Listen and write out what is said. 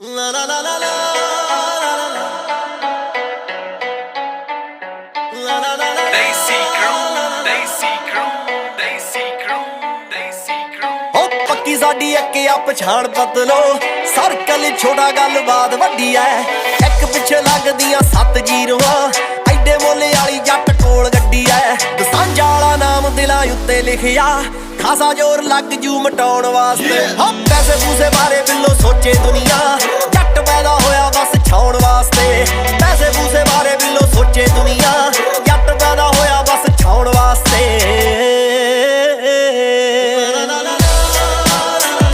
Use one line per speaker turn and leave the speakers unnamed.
La la la la la la la la la
Desi crew, Desi crew, Desi crew, Desi crew.
ਹੋ ਪੱਕੀ ਸਾਡੀ ਇੱਕ ਆ ਪਛਾਣ ਪਤਲੋ ਸਰਕਲ ਛੋਟਾ ਗੱਲਬਾਤ ਵੱਡੀ ਐ ਇੱਕ ਪਿੱਛੇ ਲੱਗਦੀਆਂ 7 ਜ਼ੀਰੋਆਂ ਐਡੇ ਮੋਲੇ ਵਾਲੀ ਜੱਟ ਕੋਲ ਗੱਡੀ ਐ ਦਸਾਂਝਾ ਵਾਲਾ ਨਾਮ ਦਿਲਾਂ ਉੱਤੇ ਲਿਖਿਆ ਖਾਸਾ ਜ਼ੋਰ ਲੱਗ ਜੂ ਮਟਾਉਣ ਵਾਸਤੇ ਹੋ ਪੈਸੇ ਪੂਸੇ ਬਾਰੇ ਬਿੱਲੋ ਸੋਚੇ ਦੁਨੀਆ ਜੱਟ ਪੈਦਾ ਹੋਇਆ ਬਸ